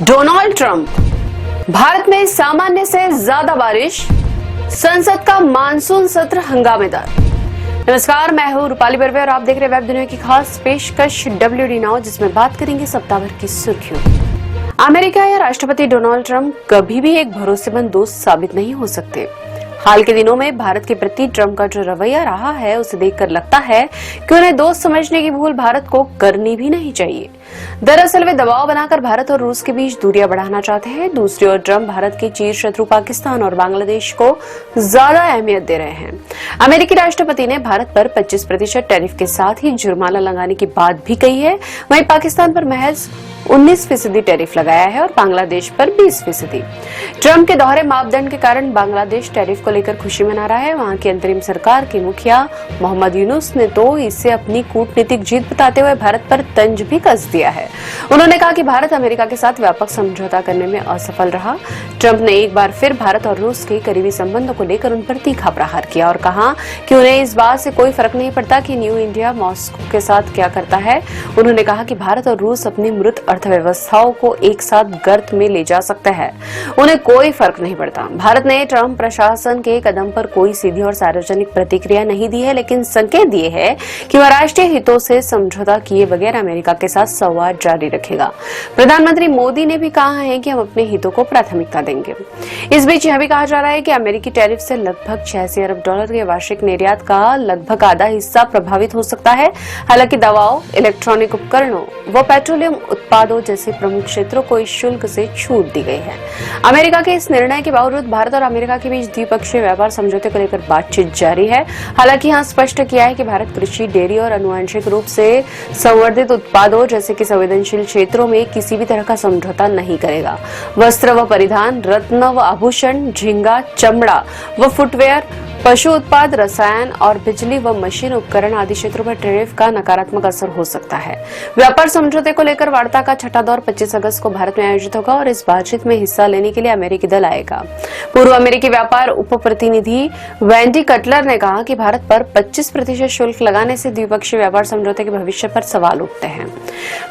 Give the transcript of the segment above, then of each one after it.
Donald Trump, Bharat में सामान्य से ज्यादा बारिश, संसद का मानसून सत्र हंगामेदार। नमस्कार, मैं हूं रूपाली बर्वे और आप देख रहे हैं वेब दुनिया की खास पेशकश WD नाउ, जिसमें बात करेंगे सप्ताह भर की सुर्खियों। अमेरिका या राष्ट्रपति डोनाल्ड ट्रंप कभी भी एक भरोसेमंद दोस्त साबित नहीं हो सकते। हाल के दिनों में भारत के प्रति ट्रंप का जो रवैया रहा है, उसे देखकर लगता है कि उन्हें दोस्त समझने की भूल भारत को करनी भी नहीं चाहिए। दरअसल वे दबाव बनाकर भारत और रूस के बीच दूरियां बढ़ाना चाहते हैं। दूसरी ओर ट्रंप भारत के चिर शत्रु पाकिस्तान और बांग्लादेश को ज्यादा अहमियत दे रहे हैं। अमेरिकी राष्ट्रपति ने भारत पर 25% टैरिफ के साथ ही जुर्माना लगाने की बात भी कही है। वहीं पाकिस्तान पर महज 19% टैरिफ लगाया है और बांग्लादेश पर 20%। ट्रंप के दोहरे मापदंड के कारण बांग्लादेश टैरिफ को लेकर खुशी मना रहा है। वहां की अंतरिम सरकार के मुखिया मोहम्मद यूनुस ने तो इसे अपनी कूटनीतिक जीत बताते हुए भारत पर तंज भी कस दिया है। उन्होंने कहा कि भारत अमेरिका के साथ व्यापक समझौता करने में असफल रहा। ट्रंप ने एक बार फिर भारत और रूस के करीबी संबंधों को लेकर उन पर तीखा प्रहार किया और कहा कि उन्हें इस बात से कोई फर्क नहीं पड़ता कि न्यू इंडिया मॉस्को के साथ क्या करता है। उन्होंने कहा कि भारत और रूस अपनी मृत अर्थव्यवस्थाओं को एक साथ गर्त में ले जा सकता है, उन्हें कोई फर्क नहीं पड़ता। भारत ने ट्रंप प्रशासन के कदम पर कोई सीधी और सार्वजनिक प्रतिक्रिया नहीं दी है, लेकिन संकेत दिए है कि वह राष्ट्रीय हितों से समझौता किए बगैर अमेरिका के साथ संवाद जारी रखेगा। प्रधानमंत्री मोदी ने भी कहा है कि हम अपने हितों को प्राथमिकता देंगे। इस बीच यह भी कहा जा रहा है कि अमेरिकी टैरिफ से लगभग 86 अरब डॉलर के वार्षिक निर्यात का लगभग आधा हिस्सा प्रभावित हो सकता है। हालांकि दवाओं, इलेक्ट्रॉनिक उपकरणों व पेट्रोलियम उत्पादों जैसे प्रमुख क्षेत्रों को इस शुल्क से छूट दी गई है। अमेरिका के इस निर्णय के बावजूद भारत और अमेरिका के बीच द्विपक्षीय व्यापार समझौते को लेकर बातचीत जारी है। हालांकि यहाँ स्पष्ट किया है कि भारत कृषि, डेयरी और आनुवंशिक रूप से संवर्धित उत्पादों जैसे कि संवेदनशील क्षेत्रों में किसी भी तरह का समझौता नहीं करेगा। वस्त्र व परिधान, रत्न व आभूषण, झींगा, चमड़ा व फुटवेयर, पशु उत्पाद, रसायन और बिजली व मशीन उपकरण आदि क्षेत्रों पर टैरिफ का नकारात्मक असर हो सकता है। व्यापार समझौते को लेकर वार्ता का छठा दौर 25 अगस्त को भारत में आयोजित होगा और इस बातचीत में हिस्सा लेने के लिए अमेरिकी दल आएगा। पूर्व अमेरिकी व्यापार उप प्रतिनिधि वेंडी कटलर ने कहा कि भारत पर 25% शुल्क लगाने से द्विपक्षीय व्यापार समझौते के भविष्य पर सवाल उठते हैं।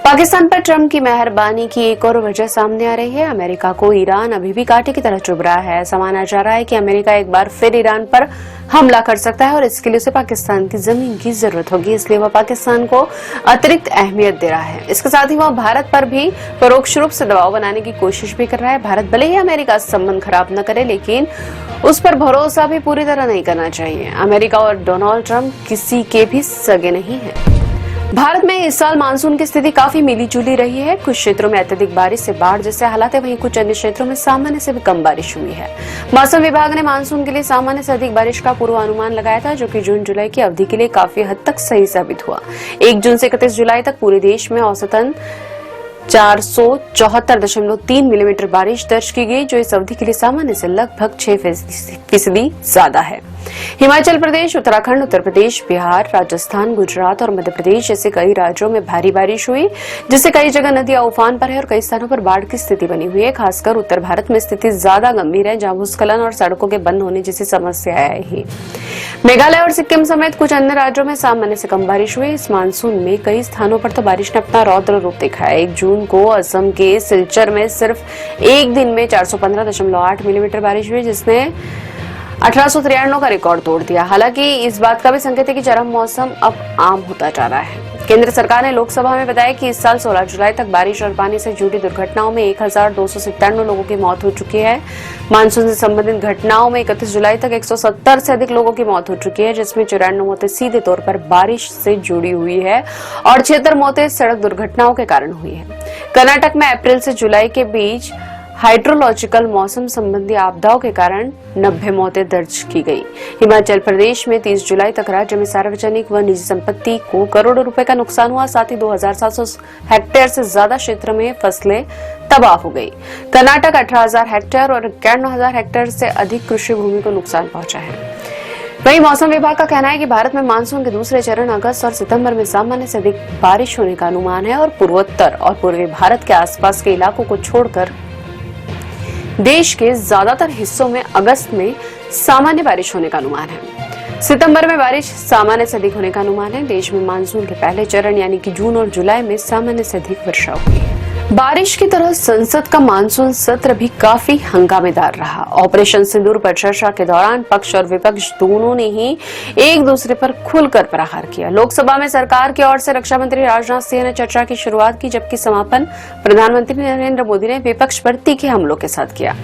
पाकिस्तान पर ट्रंप की मेहरबानी की एक और वजह सामने आ रही है। अमेरिका को ईरान अभी भी कांटे की तरह चुभ रहा है। ऐसा माना जा रहा है कि अमेरिका एक बार फिर ईरान पर हमला कर सकता है और इसके लिए उसे पाकिस्तान की जमीन की जरूरत होगी, इसलिए वह पाकिस्तान को अतिरिक्त अहमियत दे रहा है। इसके साथ ही वह भारत पर भी परोक्ष रूप से दबाव बनाने की कोशिश भी कर रहा है। भारत भले ही अमेरिका से संबंध खराब न करे, लेकिन उस पर भरोसा भी पूरी तरह नहीं करना चाहिए। अमेरिका और डोनाल्ड ट्रंप किसी के भी सगे नहीं है। भारत में इस साल मानसून की स्थिति काफी मिली-जुली रही है। कुछ क्षेत्रों में अत्यधिक बारिश से बाढ़ जैसे हालात है, वहीं कुछ अन्य क्षेत्रों में सामान्य से भी कम बारिश हुई है। मौसम विभाग ने मानसून के लिए सामान्य से अधिक बारिश का पूर्वानुमान लगाया था, जो कि जून-जुलाई की अवधि के लिए काफी हद तक सही साबित हुआ। 1 जून से 31 जुलाई तक पूरे देश में औसतन 474.3 मिलीमीटर बारिश दर्ज की गई, जो इस अवधि के लिए सामान्य से लगभग 6% ज्यादा है। हिमाचल प्रदेश, उत्तराखंड, उत्तर प्रदेश, बिहार, राजस्थान, गुजरात और मध्य प्रदेश जैसे कई राज्यों में भारी बारिश हुई, जिससे कई जगह नदियां उफान पर है और कई स्थानों पर बाढ़ की स्थिति बनी हुई है। खासकर उत्तर भारत में स्थिति ज्यादा गंभीर है, जहां भूस्खलन और सड़कों के बंद होने जैसी समस्याएं हैं। मेघालय और सिक्किम समेत कुछ अन्य राज्यों में सामान्य से कम बारिश हुई। इस मानसून में कई स्थानों पर तो बारिश ने अपना रौद्र रूप दिखाया है। 1 जून को असम के सिलचर में सिर्फ एक दिन में 415.8 मिलीमीटर बारिश हुई, जिसने 1893 का रिकॉर्ड तोड़ दिया। हालांकि इस बात का भी संकेत है कि चरम मौसम अब आम होता जा रहा है। केंद्र सरकार ने लोकसभा में बताया कि इस साल 16 जुलाई तक बारिश और पानी से जुड़ी दुर्घटनाओं में 1297 लोगों की मौत हो चुकी है। मानसून से संबंधित घटनाओं में 31 जुलाई तक 170 से अधिक लोगों की मौत हो चुकी है, जिसमें 94 मौतें सीधे तौर पर बारिश से जुड़ी हुई है और 76 मौतें सड़क दुर्घटनाओं के कारण हुई है। कर्नाटक में अप्रैल से जुलाई के बीच हाइड्रोलॉजिकल मौसम संबंधी आपदाओं के कारण 90 मौतें दर्ज की गई। हिमाचल प्रदेश में 30 जुलाई तक राज्य में सार्वजनिक व निजी संपत्ति को करोड़ों रुपए का नुकसान हुआ। साथ ही 2700 हेक्टेयर से ज्यादा क्षेत्र में फसलें तबाह हो गई। कर्नाटक 18,000 हेक्टेयर और 91,000 हेक्टेयर से अधिक कृषि भूमि को नुकसान पहुंचा है। वहीं मौसम विभाग का कहना है कि भारत में मानसून के दूसरे चरण अगस्त और सितंबर में सामान्य से अधिक बारिश होने का अनुमान है और पूर्वोत्तर और पूर्वी भारत के आसपास के इलाकों को छोड़कर देश के ज्यादातर हिस्सों में अगस्त में सामान्य बारिश होने का अनुमान है। सितंबर में बारिश सामान्य से अधिक होने का अनुमान है। देश में मानसून के पहले चरण यानी कि जून और जुलाई में सामान्य से अधिक वर्षा हुई है। बारिश की तरह संसद का मानसून सत्र भी काफी हंगामेदार रहा। ऑपरेशन सिंदूर पर चर्चा के दौरान पक्ष और विपक्ष दोनों ने ही एक दूसरे पर खुलकर प्रहार किया। लोकसभा में सरकार की ओर से रक्षा मंत्री राजनाथ सिंह ने चर्चा की शुरुआत की, जबकि समापन प्रधानमंत्री नरेंद्र मोदी ने विपक्ष पर तीखे हमलों के साथ किया।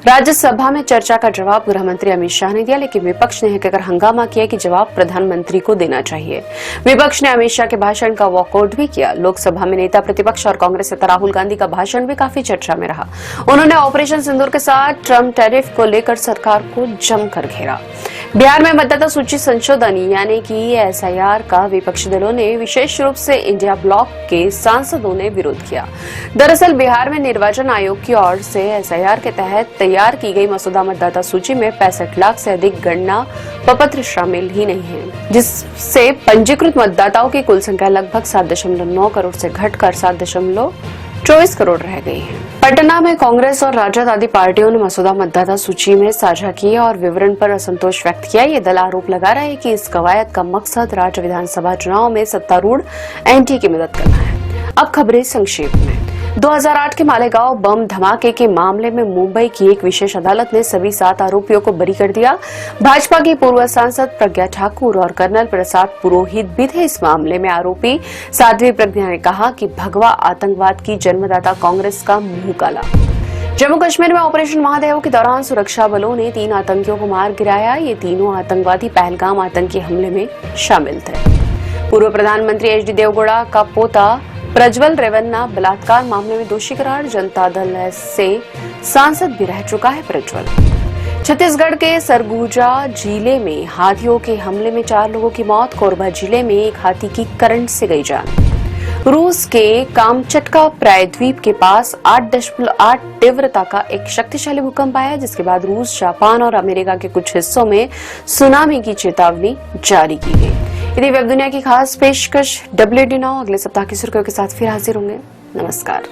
राज्यसभा में चर्चा का जवाब गृह मंत्री अमित शाह ने दिया, लेकिन विपक्ष ने कहकर हंगामा किया कि जवाब प्रधानमंत्री को देना चाहिए। विपक्ष ने अमित शाह के भाषण का वॉकआउट भी किया। लोकसभा में नेता प्रतिपक्ष और कांग्रेस नेता राहुल गांधी का भाषण भी काफी चर्चा में रहा। उन्होंने ऑपरेशन सिंदूर के साथ ट्रम्प टैरिफ को लेकर सरकार को जमकर घेरा। बिहार में मतदाता सूची संशोधन यानी कि एसआईआर का विपक्षी दलों ने, विशेष रूप से इंडिया ब्लॉक के सांसदों ने विरोध किया। दरअसल बिहार में निर्वाचन आयोग की ओर से एसआईआर के तहत तैयार की गई मसौदा मतदाता सूची में 65 लाख से अधिक गणना प्रपत्र शामिल ही नहीं है, जिससे पंजीकृत मतदाताओं की कुल संख्या लगभग 7.9 करोड़ से घटकर 7.24 करोड़ रह गई है। पटना में कांग्रेस और राजद आदि पार्टियों ने मसौदा मतदाता सूची में साझा किया और विवरण पर असंतोष व्यक्त किया। ये दल आरोप लगा रहा है कि इस कवायद का मकसद राज्य विधानसभा चुनाव में सत्तारूढ़ एनडीए की मदद करना है। अब खबरें संक्षेप में। 2008 के मालेगांव बम धमाके के मामले में मुंबई की एक विशेष अदालत ने सभी 7 आरोपियों को बरी कर दिया। भाजपा की पूर्व सांसद प्रज्ञा ठाकुर और कर्नल प्रसाद पुरोहित भी थे इस मामले में आरोपी। साध्वी प्रज्ञा ने कहा कि भगवा आतंकवाद की जन्मदाता कांग्रेस का मुंह काला। जम्मू कश्मीर में ऑपरेशन महादेव के दौरान सुरक्षा बलों ने 3 आतंकियों को मार गिराया। ये तीनों आतंकवादी पहलगाम आतंकी हमले में शामिल थे। पूर्व प्रधानमंत्री एचडी देवगौड़ा का पोता प्रज्वल रेवन्ना बलात्कार मामले में दोषी करार। जनता दल एस से सांसद भी रह चुका है प्रज्वल। छत्तीसगढ़ के सरगुजा जिले में हाथियों के हमले में 4 लोगों की मौत। कोरबा जिले में एक हाथी की करंट से गई जान। रूस के कामचटका प्रायद्वीप के पास 8.8 तीव्रता का एक शक्तिशाली भूकंप आया, जिसके बाद रूस, जापान और अमेरिका के कुछ हिस्सों में सुनामी की चेतावनी जारी की गई। यदि वेब दुनिया की खास पेशकश WD नाउ अगले सप्ताह की सुर्खियों के साथ फिर हाजिर होंगे। नमस्कार।